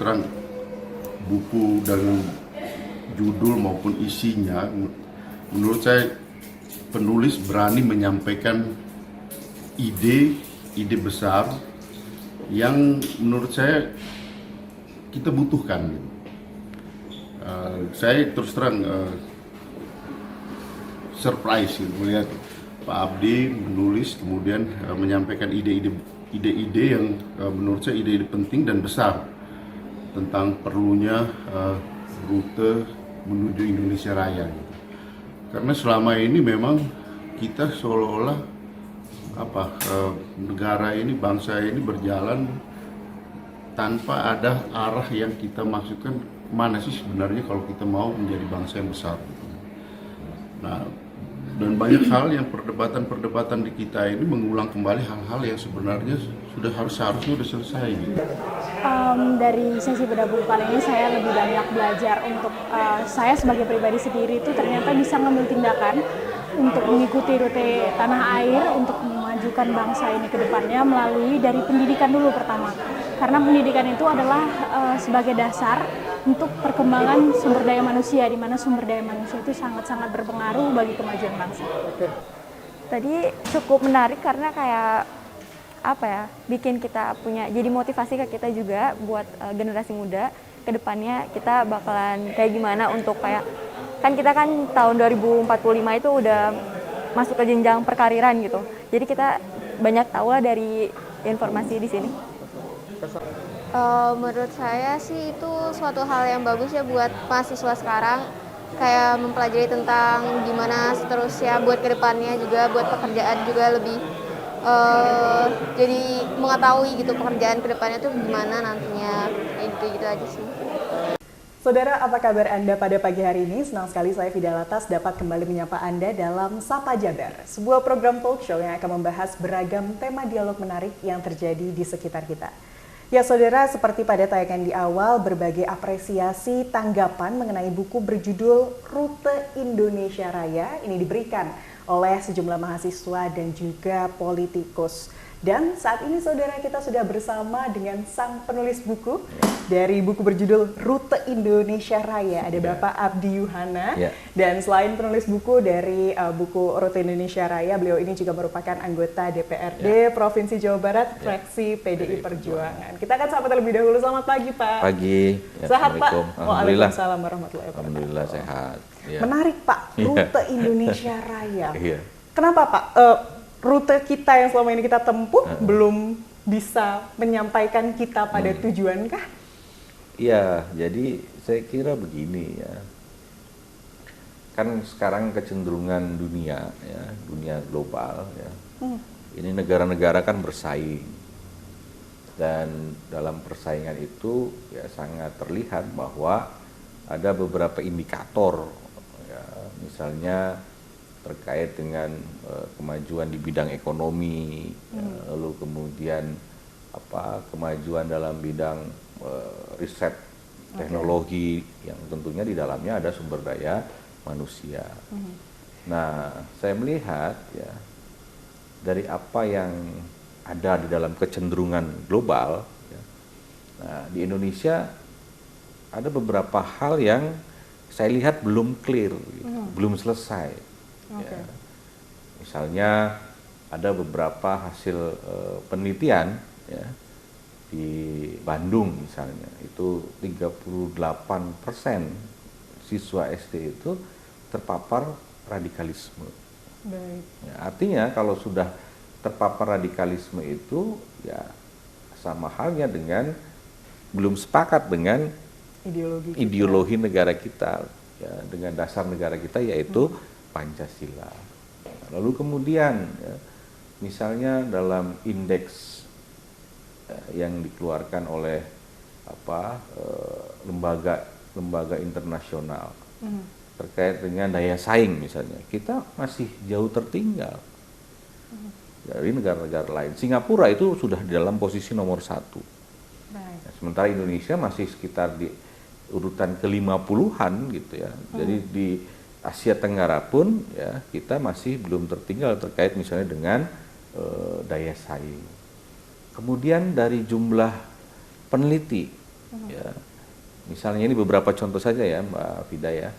terang buku dengan judul maupun isinya, menurut saya penulis berani menyampaikan ide besar yang menurut saya kita butuhkan. Saya terus terang surprise melihat Pak Abdi menulis kemudian menyampaikan ide-ide yang menurut saya ide-ide penting dan besar tentang perlunya rute menuju Indonesia Raya. Karena selama ini memang kita seolah-olah negara ini, bangsa ini berjalan tanpa ada arah yang kita maksudkan mana sih sebenarnya kalau kita mau menjadi bangsa yang besar. Nah, dan banyak hal yang perdebatan di kita ini mengulang kembali hal-hal yang sebenarnya seharusnya sudah selesai. Dari sesi bedah buku kali ini saya lebih banyak belajar untuk saya sebagai pribadi sendiri itu ternyata bisa ngambil tindakan untuk mengikuti rute tanah air untuk memajukan bangsa ini ke depannya melalui dari pendidikan dulu pertama. Karena pendidikan itu adalah sebagai dasar untuk perkembangan sumber daya manusia, di mana sumber daya manusia itu sangat-sangat berpengaruh bagi kemajuan bangsa. Tadi cukup menarik karena kayak bikin kita punya jadi motivasi ke kita juga buat generasi muda ke depannya kita bakalan kayak gimana untuk kayak kan kita kan tahun 2045 itu udah masuk ke jenjang perkariran gitu. Jadi kita banyak tahu lah dari informasi di sini. Menurut saya sih itu suatu hal yang bagus ya buat mahasiswa sekarang, kayak mempelajari tentang gimana seterusnya buat kedepannya juga, buat pekerjaan juga lebih jadi mengetahui gitu pekerjaan kedepannya tuh gimana nantinya, gitu aja sih. Saudara, apa kabar Anda pada pagi hari ini? Senang sekali saya Fida Latas dapat kembali menyapa Anda dalam Sapa Jabar, sebuah program talk show yang akan membahas beragam tema dialog menarik yang terjadi di sekitar kita. Ya saudara, seperti pada tayangan di awal, berbagai apresiasi tanggapan mengenai buku berjudul Rute Indonesia Raya ini diberikan oleh sejumlah mahasiswa dan juga politikus. Dan saat ini saudara kita sudah bersama dengan sang penulis buku dari buku berjudul Rute Indonesia Raya. Ada Bapak Abdi Yuhana. Dan selain penulis buku dari buku Rute Indonesia Raya, beliau ini juga merupakan anggota DPRD Provinsi Jawa Barat, fraksi PDI Perjuangan. Kita akan sapa terlebih dahulu. Selamat pagi Pak. Pagi. Sehat Pak? Alhamdulillah. Waalaikumsalam warahmatullahi wabarakatuh. Alhamdulillah sehat. Menarik Pak, Rute Indonesia Raya. Iya. Kenapa Pak? Rute kita yang selama ini kita tempuh belum bisa menyampaikan kita pada tujuan kah? Iya, jadi saya kira begini ya. Kan sekarang kecenderungan dunia ya, dunia global ya. Ini negara-negara kan bersaing. Dan dalam persaingan itu ya sangat terlihat bahwa ada beberapa indikator ya, misalnya terkait dengan kemajuan di bidang ekonomi, lalu kemudian kemajuan dalam bidang riset teknologi yang tentunya di dalamnya ada sumber daya manusia. Nah, saya melihat ya dari apa yang ada di dalam kecenderungan global, ya, nah, di Indonesia ada beberapa hal yang saya lihat belum clear, belum selesai. Ya. Misalnya ada beberapa hasil penelitian ya, di Bandung misalnya, itu 38% siswa SD itu terpapar radikalisme. Baik. Ya, artinya kalau sudah terpapar radikalisme itu ya sama halnya dengan belum sepakat dengan ideologi negara kita ya, dengan dasar negara kita yaitu Pancasila. Lalu kemudian ya, misalnya dalam indeks yang dikeluarkan oleh lembaga internasional terkait dengan daya saing misalnya, kita masih jauh tertinggal dari negara-negara lain. Singapura itu sudah di dalam posisi nomor 1. Nah, sementara Indonesia masih sekitar di urutan ke-50-an gitu ya. Jadi di Asia Tenggara pun ya kita masih belum tertinggal terkait misalnya dengan daya saing. Kemudian dari jumlah peneliti Ya, misalnya ini beberapa contoh saja ya Mbak Vida ya.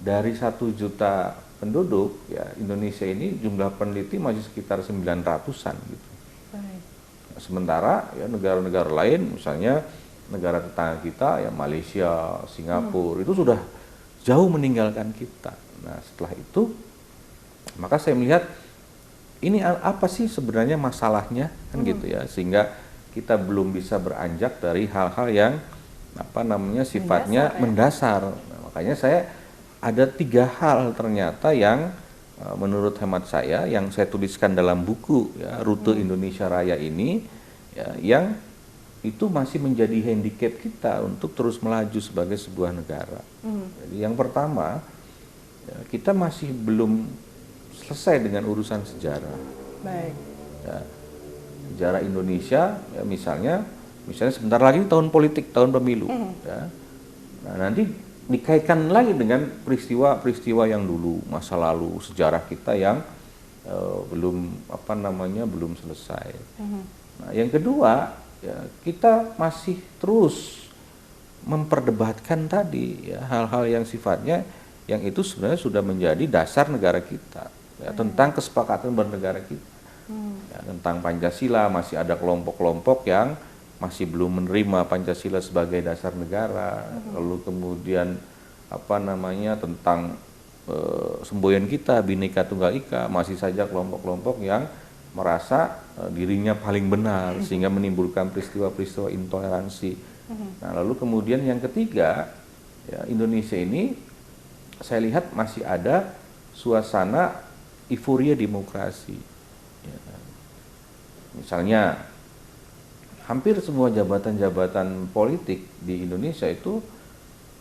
Dari 1 juta penduduk ya Indonesia ini jumlah peneliti masih sekitar 900-an gitu. Baik. Sementara ya negara-negara lain misalnya negara tetangga kita ya Malaysia, Singapura itu sudah jauh meninggalkan kita. Nah, setelah itu maka saya melihat ini apa sih sebenarnya masalahnya kan gitu ya, sehingga kita belum bisa beranjak dari hal-hal yang sifatnya mendasar. Nah, makanya saya ada 3 hal ternyata yang menurut hemat saya yang saya tuliskan dalam buku ya Rute Indonesia Raya ini ya, yang itu masih menjadi handicap kita untuk terus melaju sebagai sebuah negara. Jadi yang pertama ya, kita masih belum selesai dengan urusan sejarah. Baik. Ya, sejarah Indonesia ya misalnya sebentar lagi tahun politik, tahun pemilu. Ya. Nah, nanti dikaitkan lagi dengan peristiwa-peristiwa yang dulu, masa lalu, sejarah kita yang belum selesai. Nah, yang kedua, ya, kita masih terus memperdebatkan tadi ya hal-hal yang sifatnya yang itu sebenarnya sudah menjadi dasar negara kita. Ya, tentang kesepakatan bernegara kita. Ya, tentang Pancasila masih ada kelompok-kelompok yang masih belum menerima Pancasila sebagai dasar negara. Lalu kemudian tentang semboyan kita Bhinneka Tunggal Ika masih saja kelompok-kelompok yang merasa dirinya paling benar sehingga menimbulkan peristiwa-peristiwa intoleransi. Nah, lalu kemudian yang ketiga ya, Indonesia ini saya lihat masih ada suasana euforia demokrasi. Ya. Misalnya hampir semua jabatan-jabatan politik di Indonesia itu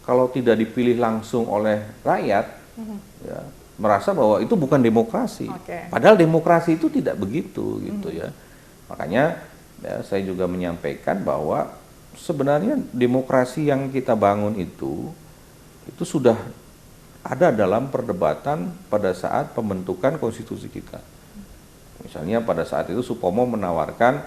kalau tidak dipilih langsung oleh rakyat, ya, merasa bahwa itu bukan demokrasi. Padahal demokrasi itu tidak begitu, gitu ya. Makanya ya, saya juga menyampaikan bahwa sebenarnya demokrasi yang kita bangun itu sudah ada dalam perdebatan pada saat pembentukan konstitusi kita. Misalnya pada saat itu Supomo menawarkan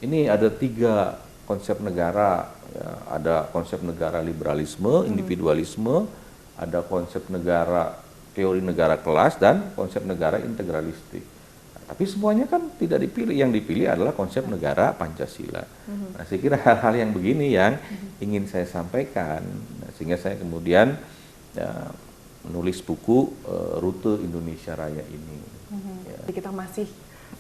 ini ada 3 konsep negara, ya, ada konsep negara liberalisme, individualisme, ada konsep negara teori negara kelas dan konsep negara integralistik. Nah, tapi semuanya kan tidak dipilih, yang dipilih adalah konsep negara Pancasila. Nah, saya kira hal-hal yang begini yang ingin saya sampaikan, nah, sehingga saya kemudian ya, menulis buku Rute Indonesia Raya ini. Ya. Jadi kita masih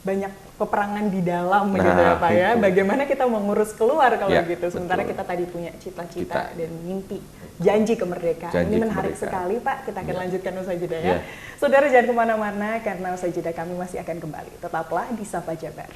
banyak peperangan di dalam begitu ya Pak ya. Bagaimana kita mengurus keluar kalau gitu. Sementara kita tadi punya cita-cita dan mimpi, janji kemerdekaan. Ini menarik sekali Pak. Kita akan lanjutkan usai jeda ya. Saudara jangan kemana-mana karena usai jeda kami masih akan kembali. Tetaplah di Sapa Jabar.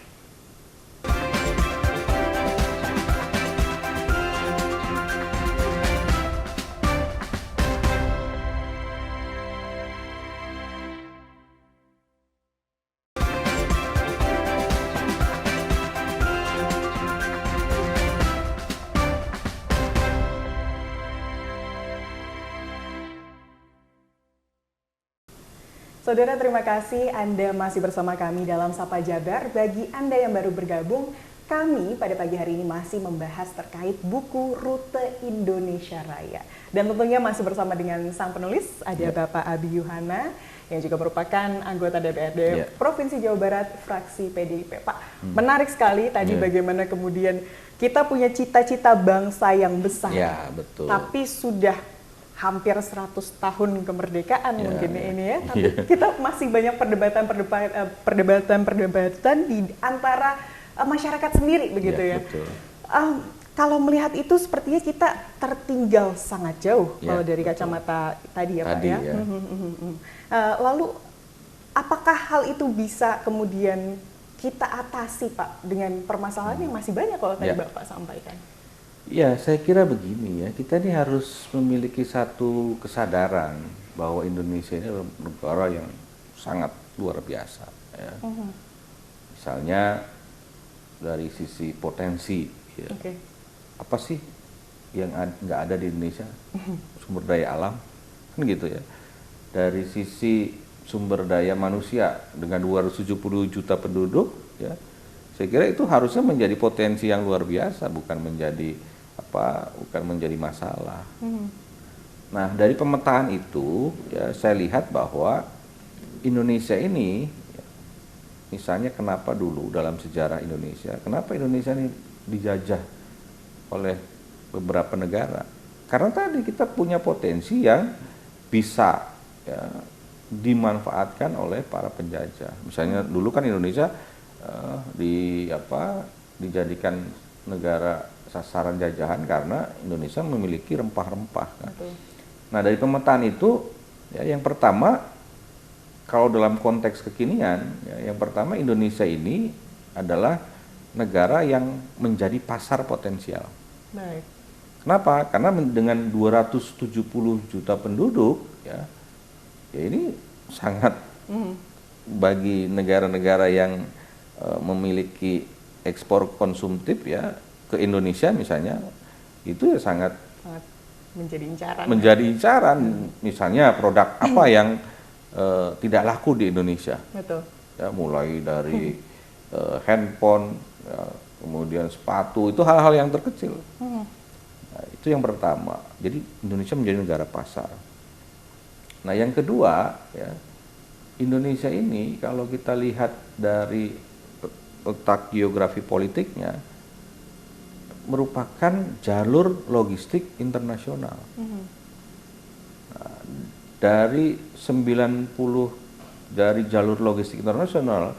Saudara, terima kasih Anda masih bersama kami dalam Sapa Jabar. Bagi Anda yang baru bergabung, kami pada pagi hari ini masih membahas terkait buku Rute Indonesia Raya. Dan tentunya masih bersama dengan sang penulis, ada Bapak Abi Yuhana, yang juga merupakan anggota DPRD Provinsi Jawa Barat, fraksi PDIP. Pak, menarik sekali tadi bagaimana kemudian kita punya cita-cita bangsa yang besar. Ya, betul. Tapi sudah hampir 100 tahun kemerdekaan mungkin ini ya, tapi kita masih banyak perdebatan di antara masyarakat sendiri begitu ya. Betul. Kalau melihat itu sepertinya kita tertinggal sangat jauh kalau dari kacamata tadi ya Pak ya. Lalu apakah hal itu bisa kemudian kita atasi Pak dengan permasalahan yang masih banyak kalau tadi Bapak sampaikan? Ya, saya kira begini ya, kita ini harus memiliki satu kesadaran bahwa Indonesia ini adalah negara yang sangat luar biasa. Ya. Misalnya dari sisi potensi, ya. Apa sih yang nggak ada di Indonesia? Sumber daya alam, kan gitu ya. Dari sisi sumber daya manusia dengan 270 juta penduduk, ya, saya kira itu harusnya menjadi potensi yang luar biasa, bukan menjadi bukan menjadi masalah. Nah, dari pemetaan itu ya saya lihat bahwa Indonesia ini ya, misalnya kenapa dulu dalam sejarah Indonesia, kenapa Indonesia ini dijajah oleh beberapa negara? Karena tadi kita punya potensi yang bisa ya, dimanfaatkan oleh para penjajah. Misalnya dulu kan Indonesia dijadikan negara sasaran jajahan karena Indonesia memiliki rempah-rempah. Kan? Nah, dari pemetaan itu ya, yang pertama kalau dalam konteks kekinian ya, yang pertama Indonesia ini adalah negara yang menjadi pasar potensial. Baik. Kenapa? Karena dengan 270 juta penduduk ya ini sangat bagi negara-negara yang memiliki ekspor konsumtif ya ke Indonesia misalnya itu ya sangat menjadi incaran. Misalnya produk apa yang tidak laku di Indonesia. Betul. Ya, mulai dari handphone, ya, kemudian sepatu, itu hal-hal yang terkecil. Nah, itu yang pertama. Jadi Indonesia menjadi negara pasar. Nah, yang kedua, ya, Indonesia ini kalau kita lihat dari letak geografi politiknya merupakan jalur logistik internasional. Nah, dari jalur logistik internasional,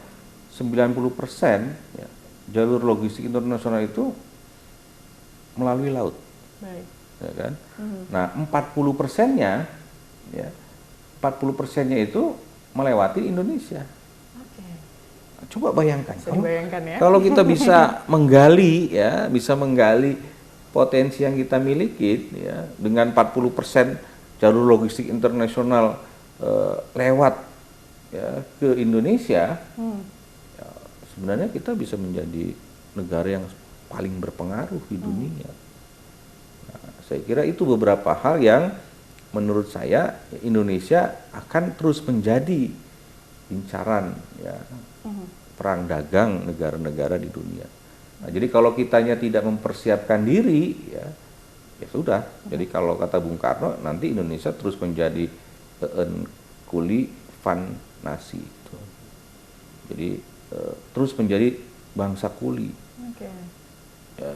90% ya, jalur logistik internasional itu melalui laut. Baik. Ya kan? Nah, 40%-nya ya, 40%-nya itu melewati Indonesia. Coba bayangkan, kalau kita bisa menggali potensi yang kita miliki ya, dengan 40% jalur logistik internasional lewat ya, ke Indonesia, ya, sebenarnya kita bisa menjadi negara yang paling berpengaruh di dunia. Nah, saya kira itu beberapa hal yang menurut saya Indonesia akan terus menjadi incaran ya, perang dagang negara-negara di dunia. Nah, jadi kalau kitanya tidak mempersiapkan diri, ya sudah. Jadi kalau kata Bung Karno, nanti Indonesia terus menjadi kuli van nasi. Jadi terus menjadi bangsa kuli. Ya,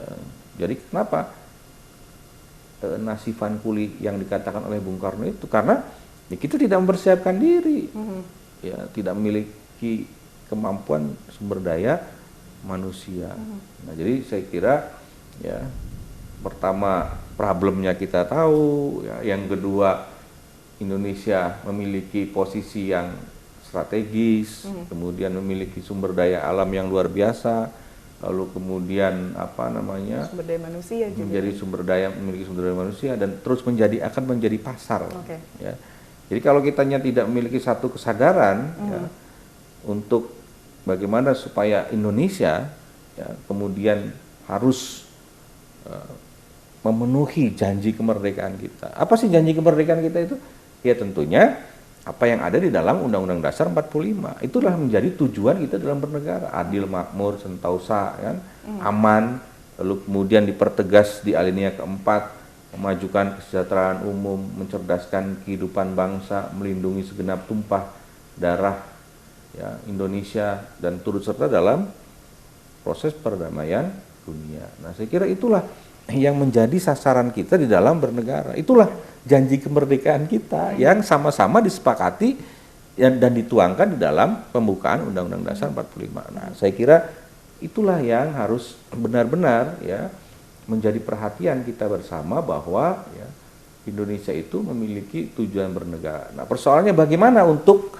jadi kenapa nasi van kuli yang dikatakan oleh Bung Karno itu? Karena ya, kita tidak mempersiapkan diri, ya tidak memiliki kemampuan sumber daya manusia. Nah, jadi saya kira ya pertama problemnya kita tahu, ya, yang kedua Indonesia memiliki posisi yang strategis, kemudian memiliki sumber daya alam yang luar biasa, lalu kemudian sumber daya manusia juga. Memiliki sumber daya manusia dan terus akan menjadi pasar. Ya. Jadi kalau kitanya tidak memiliki satu kesadaran ya, untuk bagaimana supaya Indonesia ya, kemudian harus memenuhi janji kemerdekaan kita. Apa sih janji kemerdekaan kita itu? Ya tentunya apa yang ada di dalam Undang-Undang Dasar 45. Itulah menjadi tujuan kita dalam bernegara. Adil, makmur, sentosa, kan? Aman, lalu kemudian dipertegas di alinea keempat, memajukan kesejahteraan umum, mencerdaskan kehidupan bangsa, melindungi segenap tumpah darah ya, Indonesia dan turut serta dalam proses perdamaian dunia. Nah, saya kira itulah yang menjadi sasaran kita di dalam bernegara. Itulah janji kemerdekaan kita yang sama-sama disepakati dan dituangkan di dalam pembukaan Undang-Undang Dasar 45. Nah, saya kira itulah yang harus benar-benar ya menjadi perhatian kita bersama bahwa ya, Indonesia itu memiliki tujuan bernegara. Nah, persoalannya bagaimana untuk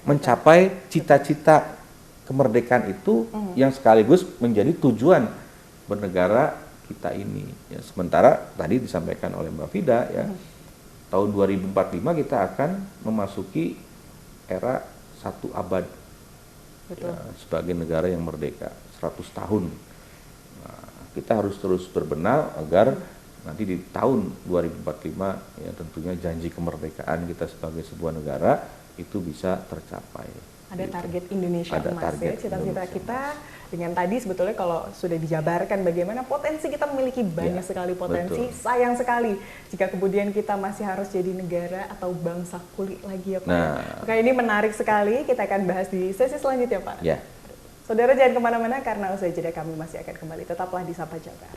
mencapai cita-cita kemerdekaan itu yang sekaligus menjadi tujuan bernegara kita ini. Ya, sementara tadi disampaikan oleh Mbak Fida ya, tahun 2045 kita akan memasuki era 1 abad ya, sebagai negara yang merdeka, 100 tahun. Nah, kita harus terus berbenah agar nanti di tahun 2045 ya tentunya janji kemerdekaan kita sebagai sebuah negara itu bisa tercapai. Ada Gitu. target Indonesia Ada emas target ya, cita-cita Indonesia kita dengan tadi sebetulnya kalau sudah dijabarkan bagaimana potensi kita memiliki banyak Ya, sekali potensi, betul. sayang sekali jika kemudian kita masih harus jadi negara atau bangsa kulit lagi ya Pak. Nah. Maka ini menarik sekali, kita akan bahas di sesi selanjutnya Pak. Ya. Saudara jangan kemana-mana karena usai jeda kami masih akan kembali, tetaplah di Sapa Jabar.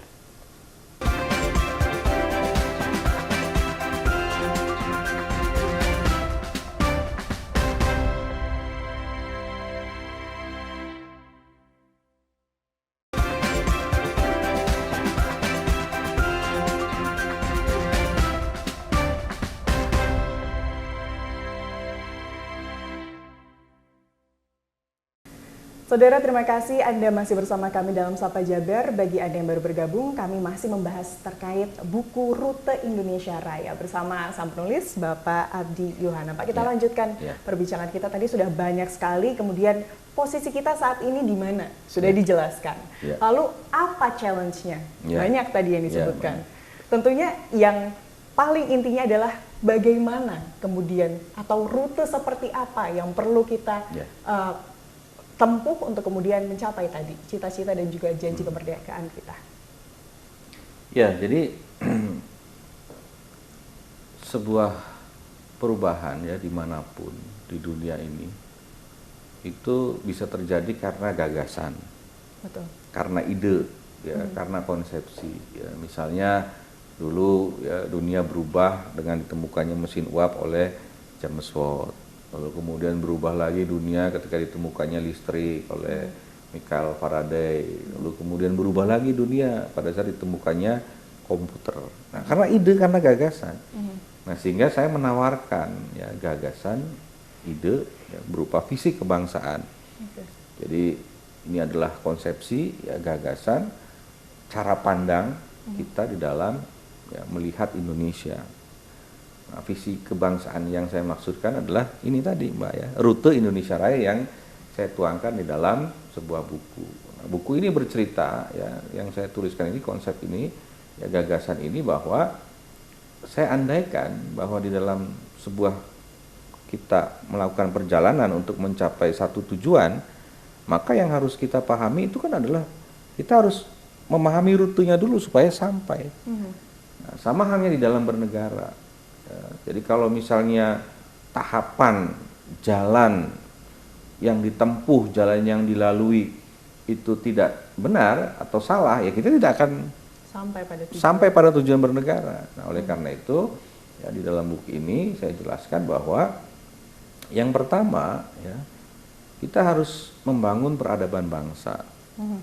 Saudara, terima kasih Anda masih bersama kami dalam Sapa Jabar. Bagi Anda yang baru bergabung, kami masih membahas terkait buku Rute Indonesia Raya bersama sang penulis Bapak Abdi Yohana. Pak, kita lanjutkan perbincangan kita. Tadi sudah banyak sekali, kemudian posisi kita saat ini di mana? Sudah dijelaskan. Lalu apa challenge-nya? Banyak tadi yang disebutkan. Tentunya yang paling intinya adalah bagaimana kemudian atau rute seperti apa yang perlu kita tempuh untuk kemudian mencapai tadi cita-cita dan juga janji kemerdekaan kita. Ya, jadi sebuah perubahan ya dimanapun di dunia ini itu bisa terjadi karena gagasan, Betul. karena ide, ya, karena konsepsi. Ya, misalnya dulu ya dunia berubah dengan ditemukannya mesin uap oleh James Watt. Lalu kemudian berubah lagi dunia ketika ditemukannya listrik oleh Michael Faraday. Lalu kemudian berubah lagi dunia pada saat ditemukannya komputer. Nah, karena ide, karena gagasan. Nah, sehingga saya menawarkan ya gagasan, ide ya, berupa visi kebangsaan. Jadi ini adalah konsepsi, ya, gagasan, cara pandang kita di dalam ya, melihat Indonesia. Nah, visi kebangsaan yang saya maksudkan adalah ini tadi Mbak ya, Rute Indonesia Raya yang saya tuangkan di dalam sebuah buku. Nah, buku ini bercerita ya, yang saya tuliskan ini, konsep ini, ya, gagasan ini, bahwa saya andaikan bahwa di dalam sebuah kita melakukan perjalanan untuk mencapai satu tujuan, maka yang harus kita pahami itu kan adalah kita harus memahami rutenya dulu supaya sampai. Nah, sama halnya di dalam bernegara. Ya, jadi kalau misalnya tahapan jalan yang ditempuh, jalan yang dilalui itu tidak benar atau salah, ya kita tidak akan sampai pada tujuan bernegara. Nah, oleh karena itu, ya, di dalam buku ini saya jelaskan bahwa yang pertama, ya, kita harus membangun peradaban bangsa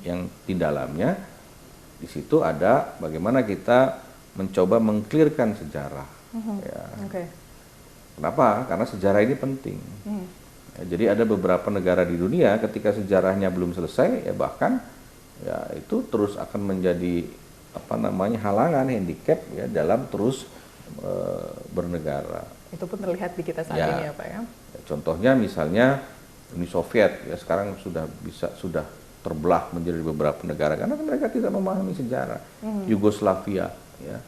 yang di dalamnya di situ ada bagaimana kita mencoba mengclearkan sejarah. Ya. Kenapa? Karena sejarah ini penting. Ya, jadi ada beberapa negara di dunia ketika sejarahnya belum selesai, ya bahkan ya itu terus akan menjadi halangan, handicap ya dalam terus bernegara. Itu pun terlihat di kita saat ini ya Pak ya. Contohnya misalnya Uni Soviet ya sekarang sudah terbelah menjadi beberapa negara karena mereka tidak memahami sejarah. Yugoslavia ya.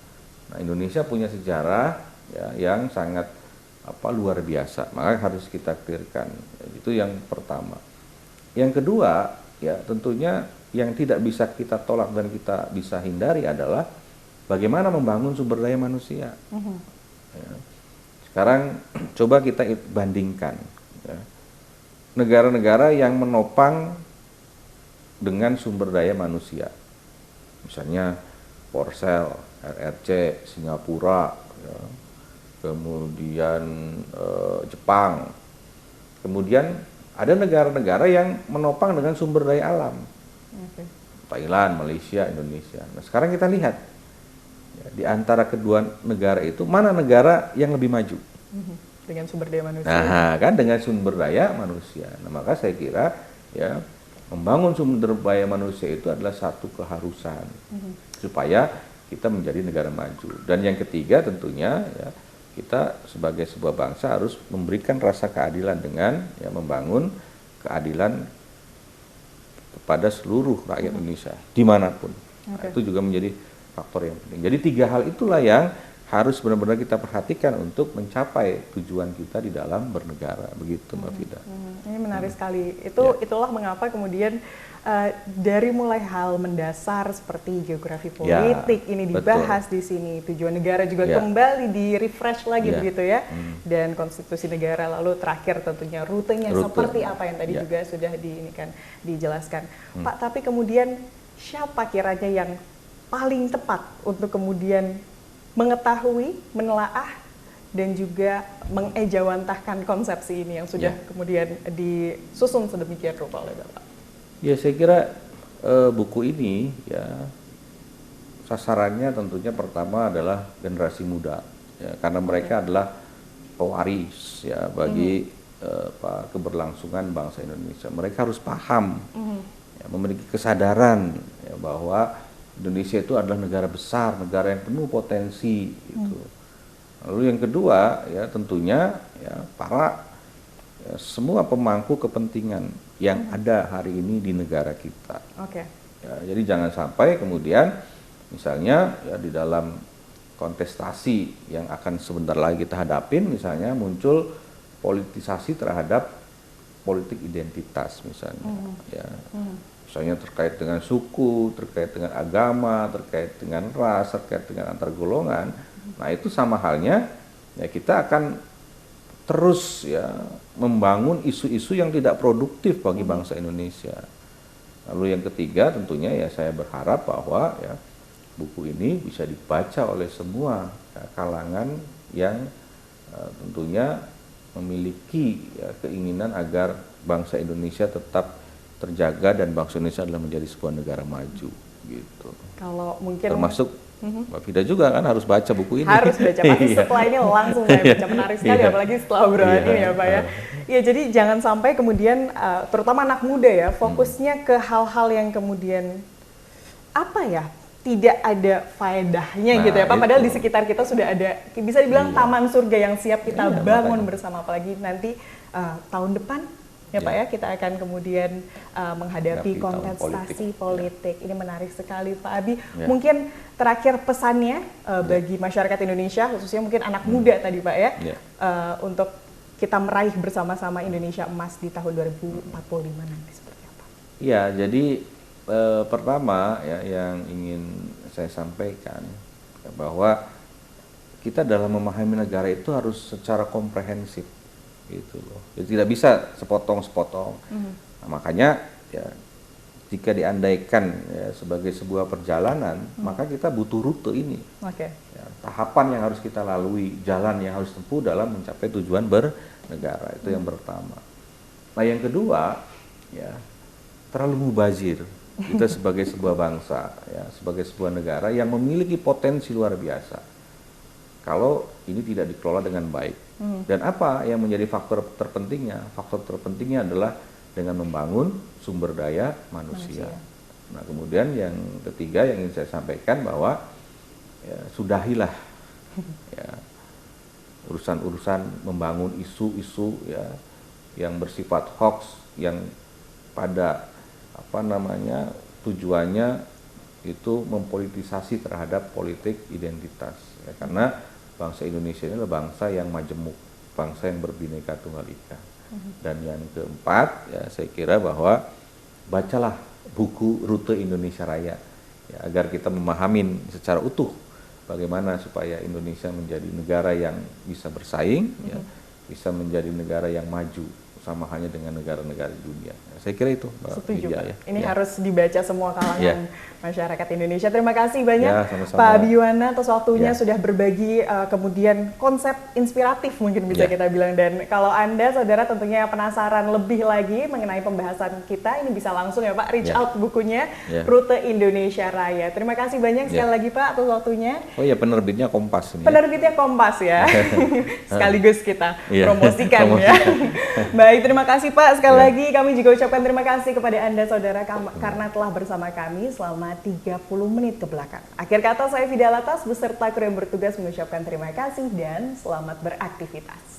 Nah, Indonesia punya sejarah ya yang sangat luar biasa, maka harus kita clearkan. Itu yang pertama. Yang kedua, ya tentunya yang tidak bisa kita tolak dan kita bisa hindari adalah bagaimana membangun sumber daya manusia. Ya. Sekarang coba kita bandingkan ya, negara-negara yang menopang dengan sumber daya manusia, misalnya Korsel, RRC, Singapura, ya, kemudian Jepang, kemudian ada negara-negara yang menopang dengan sumber daya alam, Thailand, Malaysia, Indonesia. Nah, sekarang kita lihat ya, di antara kedua negara itu mana negara yang lebih maju dengan sumber daya manusia. Nah, kan dengan sumber daya manusia. Nah, maka saya kira ya membangun sumber daya manusia itu adalah satu keharusan supaya kita menjadi negara maju. Dan yang ketiga tentunya ya kita sebagai sebuah bangsa harus memberikan rasa keadilan dengan ya membangun keadilan kepada seluruh rakyat Indonesia dimanapun. Nah, itu juga menjadi faktor yang penting. Jadi 3 hal itulah yang harus benar-benar kita perhatikan untuk mencapai tujuan kita di dalam bernegara, begitu Mbak Fida. Ini menarik sekali. Itulah mengapa kemudian dari mulai hal mendasar seperti geografi politik ini dibahas di sini, tujuan negara juga kembali di refresh lagi begitu ya, dan konstitusi negara, lalu terakhir tentunya rutenya seperti apa yang tadi juga sudah dijelaskan. Pak, tapi kemudian siapa kiranya yang paling tepat untuk kemudian mengetahui, menelaah, dan juga mengejawantahkan konsepsi ini yang sudah kemudian disusun sedemikian rupa oleh Bapak? Ya, saya kira buku ini ya sasarannya tentunya pertama adalah generasi muda, ya, karena mereka adalah pewaris ya bagi keberlangsungan bangsa Indonesia. Mereka harus paham, ya, memiliki kesadaran ya, bahwa Indonesia itu adalah negara besar, negara yang penuh potensi. Gitu. Lalu yang kedua, ya tentunya ya semua pemangku kepentingan yang ada hari ini di negara kita. Ya, jadi jangan sampai kemudian, misalnya ya di dalam kontestasi yang akan sebentar lagi kita hadapin, misalnya muncul politisasi terhadap politik identitas, misalnya. Ya. Misalnya terkait dengan suku, terkait dengan agama, terkait dengan ras, terkait dengan antar golongan. Nah, itu sama halnya ya kita akan terus ya membangun isu-isu yang tidak produktif bagi bangsa Indonesia. Lalu yang ketiga tentunya ya saya berharap bahwa ya buku ini bisa dibaca oleh semua ya, kalangan yang tentunya memiliki ya, keinginan agar bangsa Indonesia tetap terjaga dan bangsa Indonesia adalah menjadi sebuah negara maju gitu. Kalau mungkin termasuk Mbak Fida juga kan harus baca buku ini. Harus baca, pasti setelah ini langsung saya baca, menarik sekali apalagi setelah obrolan ini ya Pak ya. Ya, jadi jangan sampai kemudian terutama anak muda ya fokusnya ke hal-hal yang kemudian apa ya tidak ada faedahnya gitu ya Pak. Padahal di sekitar kita sudah ada, bisa dibilang taman surga yang siap kita bangun bersama, apalagi nanti tahun depan ya Pak ya, kita akan kemudian menghadapi kontestasi politik. Ini menarik sekali Pak Abi. Mungkin terakhir pesannya bagi masyarakat Indonesia, khususnya mungkin anak muda tadi Pak ya, untuk kita meraih bersama-sama Indonesia emas di tahun 2045 nanti seperti apa? Ya, jadi pertama ya yang ingin saya sampaikan bahwa kita dalam memahami negara itu harus secara komprehensif. Gitu loh. Jadi tidak bisa sepotong-sepotong. Nah, makanya ya jika diandaikan ya, sebagai sebuah perjalanan, maka kita butuh rute ini. Ya, tahapan yang harus kita lalui, jalan yang harus tempuh dalam mencapai tujuan bernegara, itu yang pertama. Nah, yang kedua, ya terlalu mubazir. Kita sebagai sebuah bangsa, ya, sebagai sebuah negara yang memiliki potensi luar biasa. Kalau ini tidak dikelola dengan baik. Dan apa yang menjadi faktor terpentingnya? Faktor terpentingnya adalah dengan membangun sumber daya manusia. Nah, kemudian yang ketiga yang ingin saya sampaikan bahwa ya, sudahilah ya, urusan-urusan membangun isu-isu ya yang bersifat hoax, yang pada tujuannya itu mempolitisasi terhadap politik identitas. Ya, karena bangsa Indonesia ini adalah bangsa yang majemuk, bangsa yang berbineka tunggal ika. Dan yang keempat, ya saya kira bahwa bacalah buku Rute Indonesia Raya, ya, agar kita memahami secara utuh bagaimana supaya Indonesia menjadi negara yang bisa bersaing, ya, bisa menjadi negara yang maju sama halnya dengan negara-negara di dunia. Saya kira itu, Mbak. Setuju, Lydia, Pak. ya. Ini harus dibaca semua kalangan masyarakat Indonesia. Terima kasih banyak sama-sama. Pak Abiwana atas waktunya sudah berbagi kemudian konsep inspiratif mungkin bisa kita bilang. Dan kalau Anda saudara tentunya penasaran lebih lagi mengenai pembahasan kita, ini bisa langsung ya Pak reach out bukunya Rute Indonesia Raya. Terima kasih banyak sekali lagi Pak atas waktunya. Oh ya, penerbitnya Kompas ini. Penerbitnya Kompas ya. Sekaligus kita promosikan ya. Baik, terima kasih Pak. Sekali lagi kami juga ucapkan terima kasih kepada Anda saudara karena telah bersama kami selama 30 menit ke belakang. Akhir kata saya Fida Latas beserta kru yang bertugas mengucapkan terima kasih dan selamat beraktivitas.